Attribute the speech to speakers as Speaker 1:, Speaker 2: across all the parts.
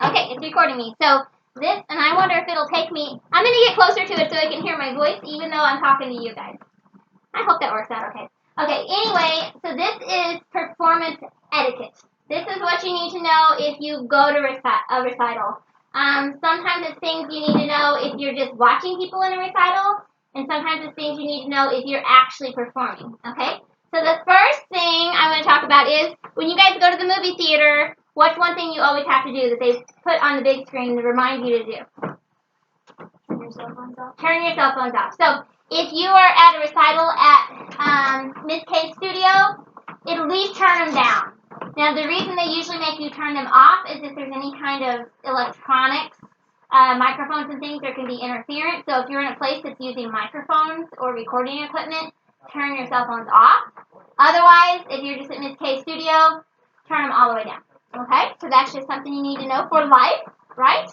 Speaker 1: Okay, it's recording me. So this, and I wonder if it'll take me, I'm going to get closer to it so I can hear my voice even though I'm talking to you guys. I hope that works out okay. Okay, anyway, so this is performance etiquette. This is what you need to know if you go to a recital. Sometimes it's things you need to know if you're just watching people in a recital, and sometimes it's things you need to know if you're actually performing, okay? So the first thing I want to talk about is when you guys go to the movie theater, what's one thing you always have to do that they put on the big screen to remind you to do? Turn your cell phones off. Turn your cell phones off. So if you are at a recital at Miss K's studio, at least turn them down. Now, the reason they usually make you turn them off is if there's any kind of electronics, microphones and things, there can be interference. So if you're in a place that's using microphones or recording equipment, turn your cell phones off. Otherwise, if you're just at Miss K's studio, turn them all the way down. Okay? So that's just something you need to know for life, right?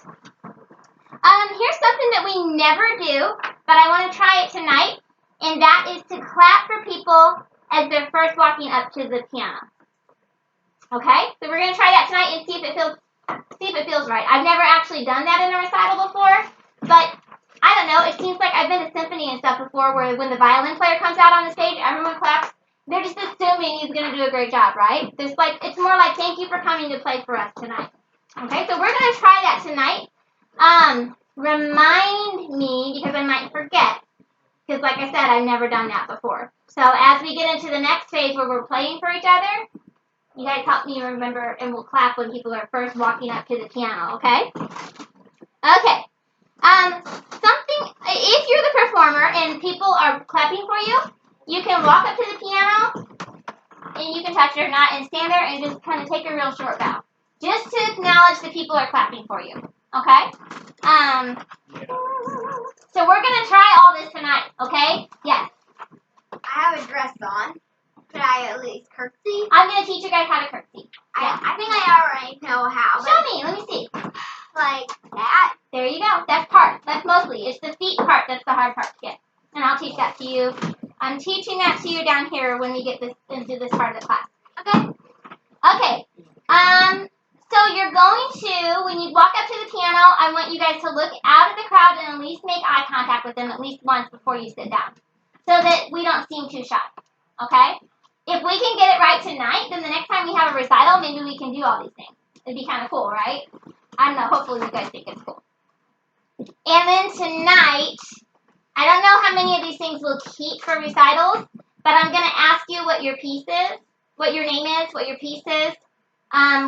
Speaker 1: Here's something that we never do, but I want to try it tonight, and that is to clap for people as they're first walking up to the piano. Okay? So we're going to try that tonight and see if it feels right. I've never actually done that in a recital before, but I don't know. It seems like I've been to symphony and stuff before where when the violin player comes out on the stage, everyone claps. They're just assuming he's going to do a great job, right? It's more like, thank you for coming to play for us tonight. Okay, so we're going to try that tonight. Remind me, because I might forget, because like I said, I've never done that before. So as we get into the next phase where we're playing for each other, you guys help me remember, and we'll clap when people are first walking up to the piano, okay? Okay. If you're the performer and people are clapping for you, you can walk up to the piano, and you can touch it or not, and stand there and just kind of take a real short bow. Just to acknowledge that people are clapping for you, okay? So we're going to try all this tonight, okay? Yes.
Speaker 2: I have a dress on. Could I at least curtsy?
Speaker 1: I'm going to teach you guys how to curtsy.
Speaker 2: Yeah. I think I already know how.
Speaker 1: Show me. Let me see.
Speaker 2: Like that?
Speaker 1: There you go. That's part. That's mostly. It's the feet part that's the hard part to get. And I'll teach that to you. I'm teaching that to you down here when we get into this part of the class. Okay? Okay. So you're going to, when you walk up to the piano, I want you guys to look out at the crowd and at least make eye contact with them at least once before you sit down, so that we don't seem too shy. Okay? If we can get it right tonight, then the next time we have a recital, maybe we can do all these things. It'd be kind of cool, right? I don't know. Hopefully you guys think it's cool. And then tonight, I don't know how many of these things we'll keep for recitals, but I'm going to ask you what your piece is, what your name is, what your piece is.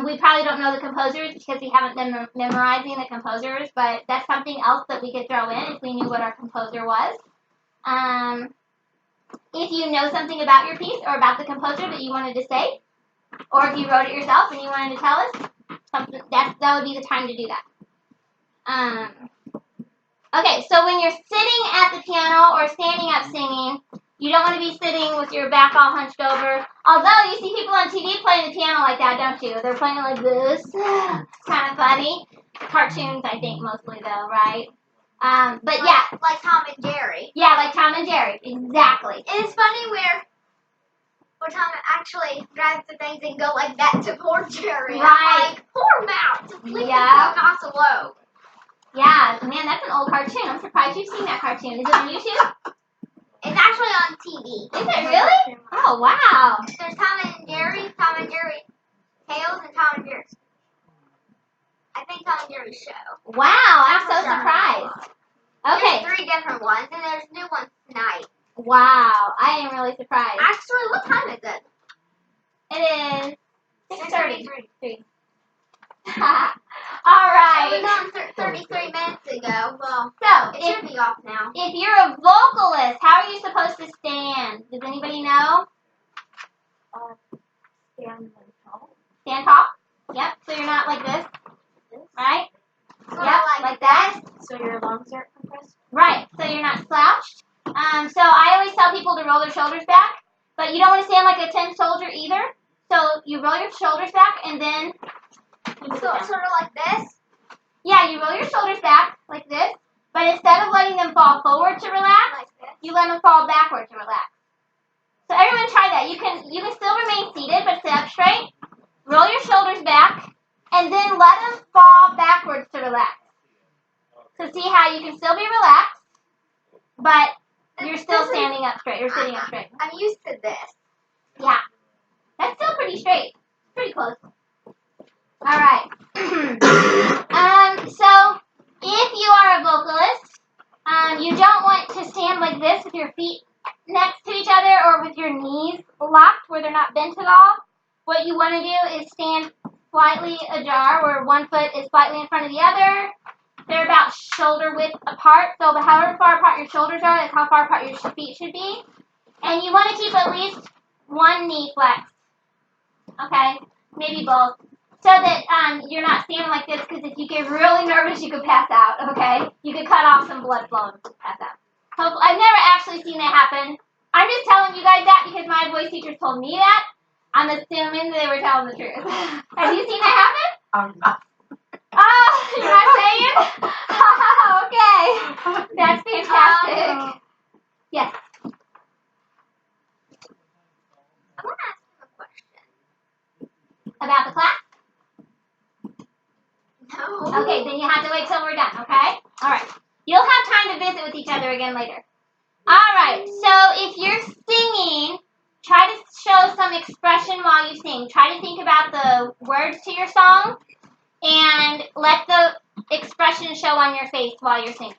Speaker 1: We probably don't know the composers because we haven't been memorizing the composers, but that's something else that we could throw in if we knew what our composer was. If you know something about your piece or about the composer that you wanted to say, or if you wrote it yourself and you wanted to tell us, that would be the time to do that. Okay, so when you're sitting at the piano or standing up singing, you don't want to be sitting with your back all hunched over. Although you see people on TV playing the piano like that, don't you? They're playing like this. It's kind of funny. Cartoons, I think, mostly, though, right? But yeah.
Speaker 2: Like Tom and Jerry.
Speaker 1: Yeah, like Tom and Jerry. Exactly.
Speaker 2: It's funny where Tom actually grabs the things and go like that to poor Jerry.
Speaker 1: Right.
Speaker 2: I'm like, poor mouse. Leave
Speaker 1: Yeah.
Speaker 2: the poor mouse alone.
Speaker 1: Yeah, man, that's an old cartoon. I'm surprised you've seen that cartoon. Is it on YouTube?
Speaker 2: It's actually on TV.
Speaker 1: Is it really? Oh, wow.
Speaker 2: There's Tom and Jerry Tales, and Tom and Jerry. I think Tom and Jerry show.
Speaker 1: Wow, I'm so surprised. Okay.
Speaker 2: There's 3 different ones, and there's new ones tonight.
Speaker 1: Wow, I am really surprised.
Speaker 2: Actually, what time is it?
Speaker 1: It is 6:33. All right.
Speaker 2: It was on 33 minutes ago. Well,
Speaker 1: so
Speaker 2: it should be off now.
Speaker 1: If you're a vocalist, how are you supposed to stand? Does anybody know?
Speaker 2: Stand tall.
Speaker 1: Stand tall? Yep. So you're not like this, right?
Speaker 2: So
Speaker 1: Yep, like that.
Speaker 2: So your lungs aren't compressed?
Speaker 1: Right. So you're not slouched. So I always tell people to roll their shoulders back, but you don't want to stand like a tin soldier either. So you roll your shoulders back and then
Speaker 2: sort of like this?
Speaker 1: Yeah, you roll your shoulders back like this, but instead of letting them fall forward to relax,
Speaker 2: Like this?
Speaker 1: you let them fall backward to relax. So everyone try that. You can still remain seated, but sit up straight. Roll your shoulders back, and then let them fall backwards to relax. So see how you can still be relaxed, but you're still standing up straight or sitting up straight.
Speaker 2: I'm used to this.
Speaker 1: Yeah. That's still pretty straight. Pretty close. All right. So if you are a vocalist, you don't want to stand like this with your feet next to each other or with your knees locked where they're not bent at all. What you want to do is stand slightly ajar where one foot is slightly in front of the other. They're about shoulder width apart. So however far apart your shoulders are, that's how far apart your feet should be. And you want to keep at least one knee flexed. Okay? Maybe both. So that you're not standing like this, because if you get really nervous, you could pass out, okay? You could cut off some blood flow and pass out. Hopefully, I've never actually seen that happen. I'm just telling you guys that because my voice teachers told me that. I'm assuming they were telling the truth. Have you seen that happen?
Speaker 3: No.
Speaker 1: Oh, you're not saying? Okay. That's fantastic. Yes.
Speaker 2: I want to ask you a question.
Speaker 1: About the class?
Speaker 2: No.
Speaker 1: Okay, then you have to wait till we're done, okay? All right. You'll have time to visit with each other again later. All right, so if you're singing, try to show some expression while you sing. Try to think about the words to your song and let the expression show on your face while you're singing,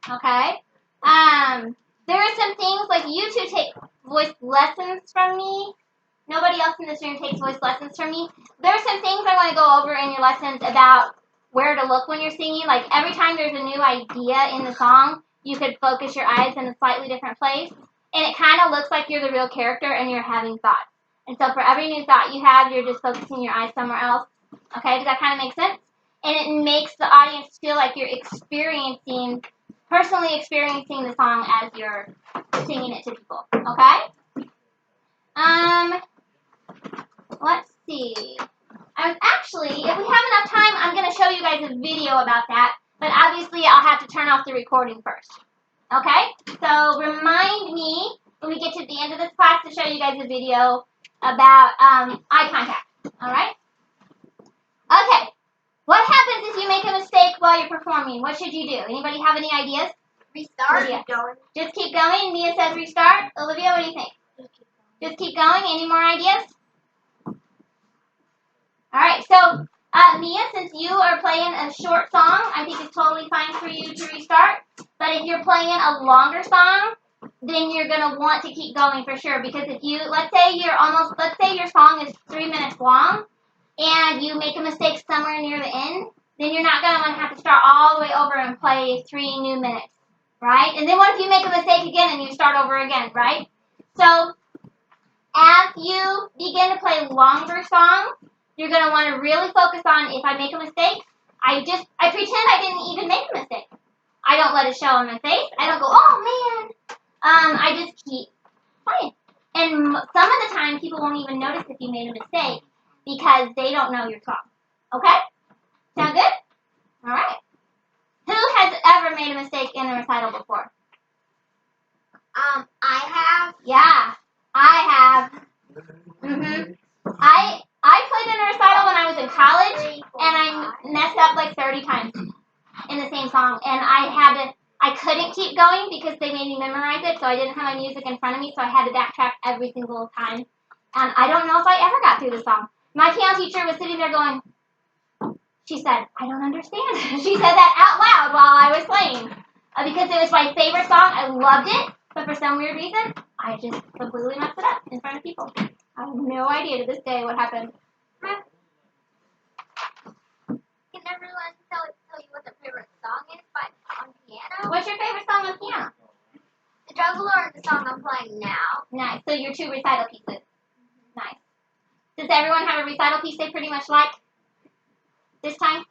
Speaker 1: okay? There are some things, like you two take voice lessons from me. Nobody else in this room takes voice lessons from me. There are some things I want to go over in your lessons about where to look when you're singing. Like every time there's a new idea in the song, you could focus your eyes in a slightly different place. And it kind of looks like you're the real character and you're having thoughts. And so for every new thought you have, you're just focusing your eyes somewhere else. Okay, does that kind of make sense? And it makes the audience feel like you're personally experiencing the song as you're singing it to people. Okay? Let's see. If we have enough time, I'm going to show you guys a video about that. But obviously, I'll have to turn off the recording first. Okay? So remind me when we get to the end of this class to show you guys a video about eye contact. All right? Okay. What happens if you make a mistake while you're performing? What should you do? Anybody have any ideas?
Speaker 2: Restart.
Speaker 1: Olivia. Just keep going. Mia says restart. Olivia, what do you think? Just keep going. Any more ideas? All right. So, Mia, since you are playing a short song, I think it's totally fine for you to restart. But if you're playing a longer song, then you're gonna want to keep going for sure. Because if you, let's say your song is 3 minutes long, and you make a mistake somewhere near the end, then you're not gonna want to have to start all the way over and play 3 new minutes, right? And then what if you make a mistake again and you start over again, right? So, as you begin to play longer songs, you're going to want to really focus on, if I make a mistake, I pretend I didn't even make a mistake. I don't let it show on my face. I don't go, oh man. I just keep playing. And some of the time, people won't even notice if you made a mistake because they don't know your song. Okay? Sound good? All right. Who has ever made a mistake in a recital before?
Speaker 2: I have.
Speaker 1: Yeah, I have. I played in a recital when I was in college, and I messed up like 30 times in the same song, and I couldn't keep going because they made me memorize it, so I didn't have my music in front of me, so I had to backtrack every single time, and I don't know if I ever got through the song. My piano teacher was sitting there going, she said, I don't understand. She said that out loud while I was playing, because it was my favorite song. I loved it, but for some weird reason, I just completely messed it up in front of people. I have no idea to this day what happened.
Speaker 2: Can everyone tell you what their favorite song is on piano?
Speaker 1: What's your favorite song on piano?
Speaker 2: The Juggler or the song I'm playing now.
Speaker 1: Nice. So your 2 recital pieces. Nice. Does everyone have a recital piece they pretty much like? This time?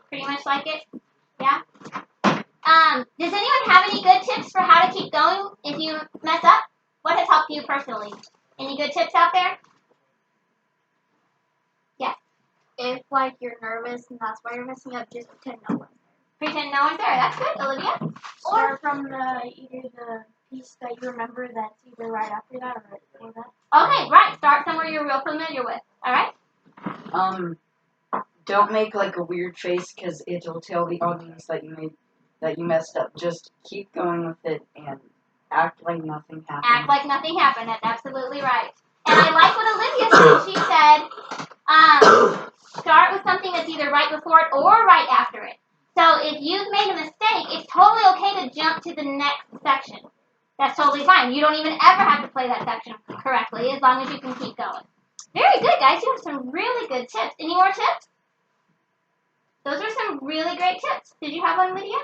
Speaker 1: Pretty much like it? Yeah? Does anyone have any good tips for how to keep going if you mess up? What has helped you personally? Any good tips out there? Yes.
Speaker 2: If like you're nervous and that's why you're messing up, just pretend no one's there.
Speaker 1: Pretend no one's there. That's good, Olivia.
Speaker 4: Start from either the piece that you remember that's either right after that or right before that.
Speaker 1: Okay, right. Start somewhere you're real familiar with. All right?
Speaker 3: don't make like a weird face because it'll tell the audience that you messed up. Just keep going with it and act like nothing happened.
Speaker 1: Act like nothing happened. That's absolutely right. And I like what Olivia said. She said, start with something that's either right before it or right after it. So if you've made a mistake, it's totally okay to jump to the next section. That's totally fine. You don't even ever have to play that section correctly as long as you can keep going. Very good, guys. You have some really good tips. Any more tips? Those are some really great tips. Did you have one, Lydia?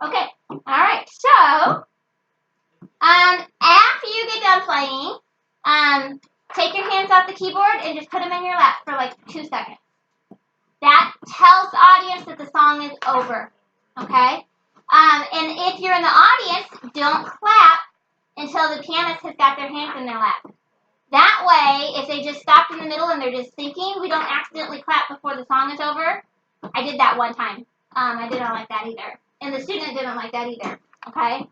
Speaker 1: Okay. All right. So, after you get done playing, take your hands off the keyboard and just put them in your lap for like 2 seconds. That tells the audience that the song is over. Okay? And if you're in the audience, don't clap until the pianist has got their hands in their lap. That way, if they just stopped in the middle and they're just thinking, we don't accidentally clap before the song is over. I did that one time. I didn't like that either. And the student didn't like that either. Okay?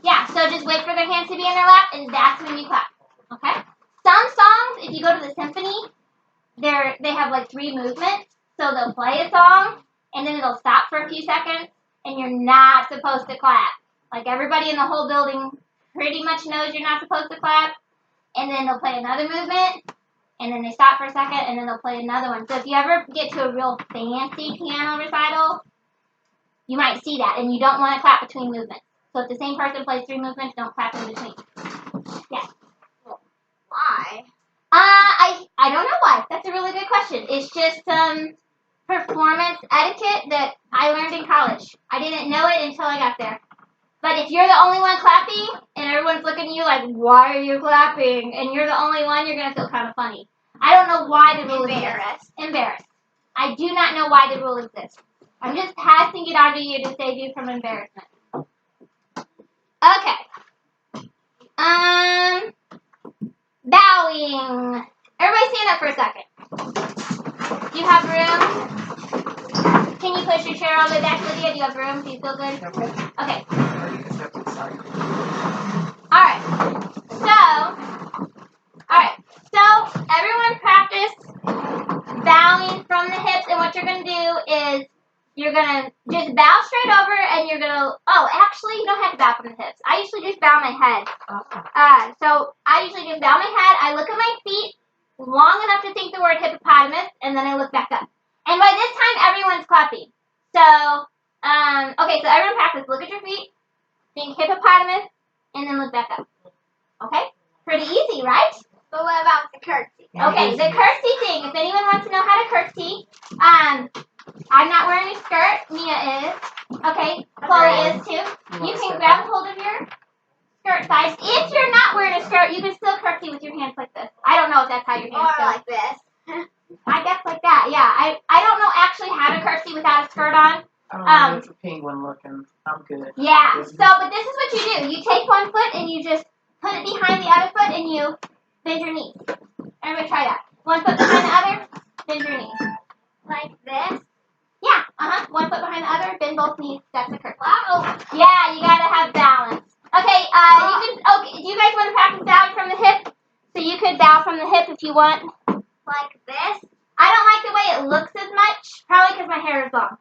Speaker 1: Yeah, so just wait for their hands to be in their lap, and that's when you clap. Okay? Some songs, if you go to the symphony, they have like 3 movements. So they'll play a song, and then it'll stop for a few seconds, and you're not supposed to clap. Like everybody in the whole building pretty much knows you're not supposed to clap. And then they'll play another movement, and then they stop for a second, and then they'll play another one. So if you ever get to a real fancy piano recital, you might see that, and you don't want to clap between movements. So if the same person plays 3 movements, don't clap in between. Yeah.
Speaker 2: Why?
Speaker 1: I don't know why. That's a really good question. It's just performance etiquette that I learned in college. I didn't know it until I got there. But if you're the only one clapping, and everyone's looking at you like, why are you clapping? And you're the only one, you're going to feel kind of funny. I don't know why the rule exists. Embarrassed. I do not know why the rule exists. I'm just passing it on to you to save you from embarrassment. Okay. Bowing. Everybody stand up for a second. Do you have room? Can you push your chair all the way back, Lydia? Do you have room? Do you feel good? Okay. Alright. So everyone practice bowing from the hips, and what you're going to do is you're going to just bow straight over, and you're going to, actually, you don't have to bow from the hips. I usually just bow my head. So I usually just bow my head, I look at my feet long enough to think the word hippopotamus, and then I look back up. And by this time, everyone's clapping. So, okay, so everyone practice. Look at your feet, think hippopotamus, and then look back up. Okay? Pretty easy, right?
Speaker 2: But what about the curtsy?
Speaker 1: Okay, the curtsy thing. If anyone wants to know how to curtsy, I'm not wearing a skirt. Mia is. Okay, Chloe is too. You can grab hold of your skirt sides. If you're not wearing a skirt, you can still curtsy with your hands like this. I don't know if that's how your hands go.
Speaker 2: Or like this.
Speaker 1: I guess like that, yeah. I don't know actually how to curtsy without a skirt on.
Speaker 5: It's a penguin looking. I'm good.
Speaker 1: Yeah, but this is what you do. You take one foot and you just put it behind the other foot and you bend your knees. Everybody try that. One foot behind the other, bend your knees.
Speaker 2: Like this?
Speaker 1: Yeah, one foot behind the other, bend both knees. That's a curtsy.
Speaker 2: Wow.
Speaker 1: Yeah, you gotta have balance. Okay, do you guys want to practice bowing from the hip? So you could bow from the hip if you want.
Speaker 2: Like this?
Speaker 1: I don't like the way it looks as much, probably because my hair is long.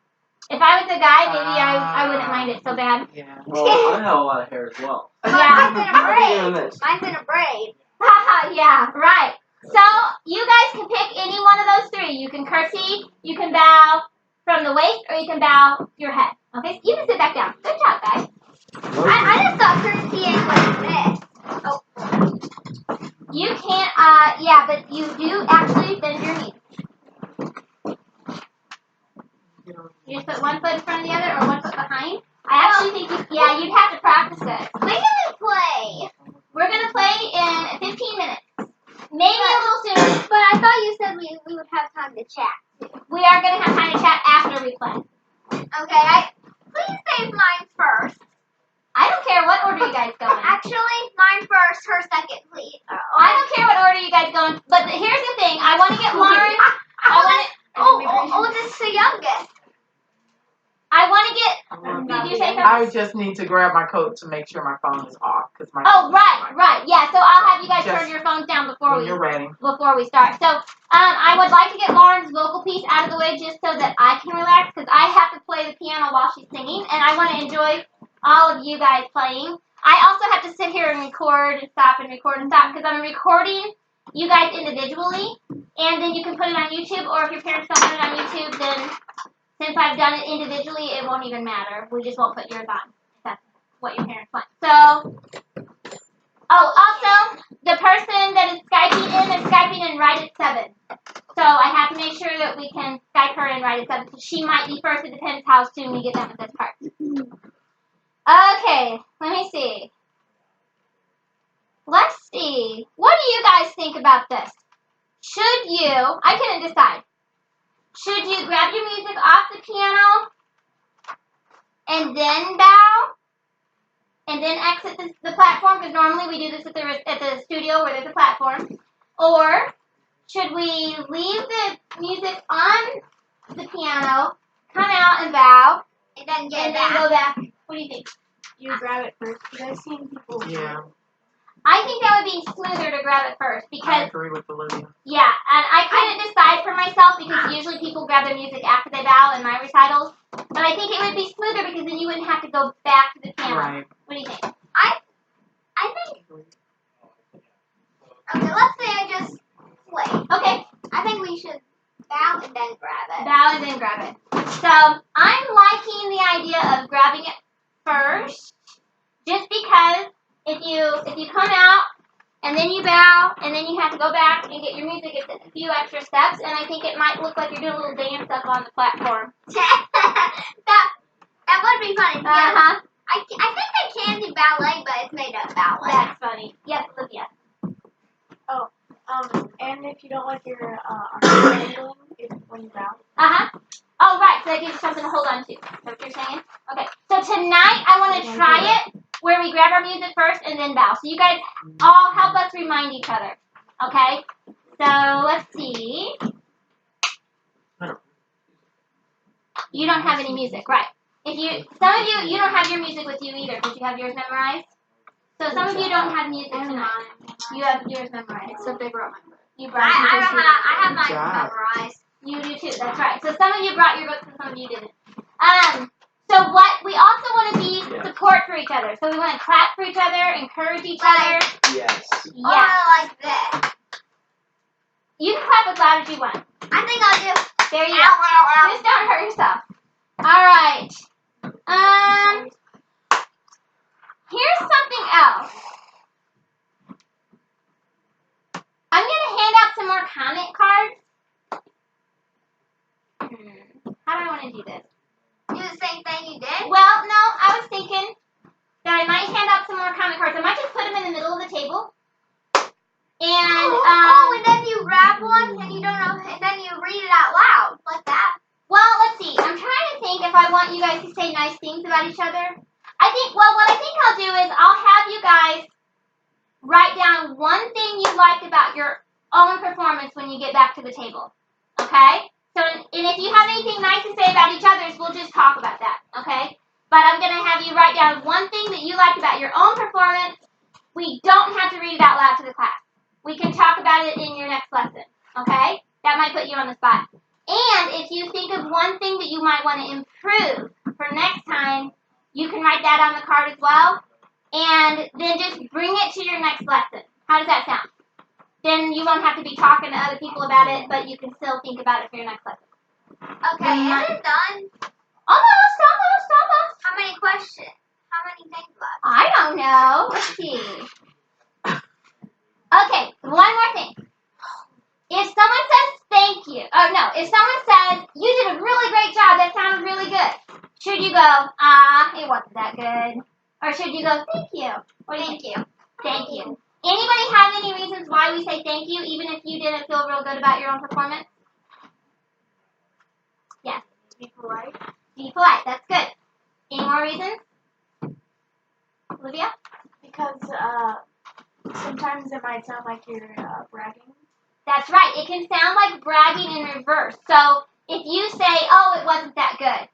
Speaker 1: If I was a guy, maybe I wouldn't mind it so bad.
Speaker 5: Yeah. Well, I have a lot of hair as well.
Speaker 1: Yeah.
Speaker 2: Mine's in a braid. Mine's in a braid.
Speaker 1: Haha, yeah, right. So, you guys can pick any one of those 3. You can curtsy, you can bow from the waist, or you can bow your head. Okay, so you can sit back down. Good job, guys.
Speaker 2: I just thought curtsying like this. Oh.
Speaker 1: You can't, but you do actually bend your knees. You just put one foot in front of the other or one foot behind. I actually think you'd have to practice it.
Speaker 2: When do we play?
Speaker 1: We're going to play in 15 minutes. Maybe a little sooner.
Speaker 2: But I thought you said we would have time to chat.
Speaker 1: We are going to have time to chat after we play.
Speaker 2: Okay, please save mine first.
Speaker 1: I don't care what order you guys go in.
Speaker 2: Actually, mine first, her second, please.
Speaker 1: I don't care what order you guys go in. But here's the thing. I want to get Lauren.
Speaker 2: This is the youngest.
Speaker 1: I want to get. Did you say
Speaker 5: I just need to grab my coat to make sure my phone is off because my.
Speaker 1: Oh, right. Yeah, so I'll have you guys
Speaker 5: Just
Speaker 1: turn your phones down before
Speaker 5: when you're ready.
Speaker 1: we start. So, I would like to get Lauren's vocal piece out of the way just so that I can relax because I have to play the piano while she's singing, and I want to enjoy all of you guys playing. I also have to sit here and record and stop because I'm recording you guys individually, and then you can put it on YouTube, or if your parents don't put it on YouTube, then since I've done it individually, it won't even matter. We just won't put yours on if that's what your parents want. So, also, the person that is Skyping in right at 7. So I have to make sure that we can Skype her in right at 7. So she might be first. It depends how soon we get done with this part. Okay, let me see. Let's see. What do you guys think about this? I couldn't decide. Should you grab your music off the piano and then bow and then exit the platform? Because normally we do this at the studio where there's a platform. Or should we leave the music on the piano, come out and bow,
Speaker 2: And then
Speaker 1: then go back? What do you think?
Speaker 4: You grab it first. Because I've seen people.
Speaker 5: Yeah,
Speaker 1: I think that would be smoother to grab it first
Speaker 5: I
Speaker 1: because,
Speaker 5: agree with Olivia.
Speaker 1: yeah, and I couldn't decide for myself because usually people grab their music after they bow in my recitals. But I think it would be smoother because then you wouldn't have to go back to the piano.
Speaker 5: Right.
Speaker 1: What do you think?
Speaker 2: I think. Okay, let's say I just play.
Speaker 1: Okay,
Speaker 2: I think we should bow and then grab it.
Speaker 1: bow and then grab it. So I'm liking the idea of grabbing it first, just because if you come out and then you bow and then you have to go back and get your music, it's a few extra steps, and I think it might look like you're doing a little dance up on the platform.
Speaker 2: that would be funny.
Speaker 1: Uh-huh.
Speaker 2: I think they can do ballet, but it's made up ballet.
Speaker 1: That's funny. Yes, Olivia.
Speaker 4: And if you don't like your arms dangling, when you bow.
Speaker 1: Uh-huh. Oh, right. So that gives you something to hold on to. Is that what you're saying? Okay. So tonight I want to try it where we grab our music first and then bow. So you guys all help us remind each other. Okay? So let's see. You don't have any music, right? Some of you don't have your music with you either because you have yours memorized. So some of you don't have music tonight. You have yours memorized.
Speaker 2: So they brought mine.
Speaker 1: You brought
Speaker 2: I have mine
Speaker 3: job.
Speaker 2: memorized.
Speaker 1: You do too. That's right. So some of you brought your books and some of you didn't. So what we also want to be support for each other. So we want to clap for each other, encourage each other.
Speaker 3: Yes.
Speaker 1: Yeah.
Speaker 2: Or like this.
Speaker 1: You can clap as loud as you want.
Speaker 2: I think I'll do.
Speaker 1: There you go. Just don't hurt yourself. All right. Here's something else. I'm gonna hand out some more comment cards. How do I want to do this?
Speaker 2: Do the same thing you did?
Speaker 1: Well, no, I was thinking that I might hand out some more comment cards. I might just put them in the middle of the table. And,
Speaker 2: and then you grab one and you don't know, and then you read it out loud, like that.
Speaker 1: well, let's see. I'm trying to think if I want you guys to say nice things about each other. What I think I'll do is I'll have you guys write down one thing you liked about your own performance when you get back to the table. Okay? So, and if you have anything nice to say about each other's, we'll just talk about that. Okay? But I'm going to have you write down one thing that you liked about your own performance. We don't have to read it out loud to the class. We can talk about it in your next lesson. Okay? That might put you on the spot. And if you think of one thing that you might want to improve for next time, you can write that on the card as well. And then just bring it to your next lesson. How does that sound? Then you won't have to be talking to other people about it, but you can still think about it for your next lesson.
Speaker 2: Okay, is it done?
Speaker 1: Almost.
Speaker 2: How many questions? How many things left?
Speaker 1: I don't know. Let's see. Okay, one more thing. If someone says thank you, if someone says, you did a really great job, that sounded really good, should you go, it wasn't that good? Or should you go, thank you? Or thank you? Thank you. Anybody have any reasons why we say thank you, even if you didn't feel real good about your own performance? Yes.
Speaker 4: Be polite.
Speaker 1: Be polite. That's good. Any more reasons? Olivia?
Speaker 4: Because sometimes it might sound like you're bragging.
Speaker 1: That's right. It can sound like bragging in reverse. So if you say, oh, it wasn't that good,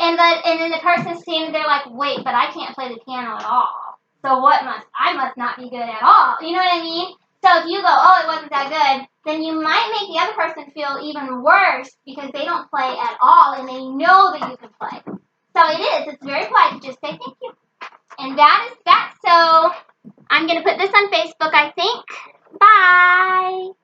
Speaker 1: and then the person standing there like, wait, but I can't play the piano at all. So I must not be good at all. You know what I mean? So if you go, oh, it wasn't that good, then you might make the other person feel even worse because they don't play at all and they know that you can play. So it's very polite to just say thank you. And that is that. So I'm going to put this on Facebook, I think. Bye.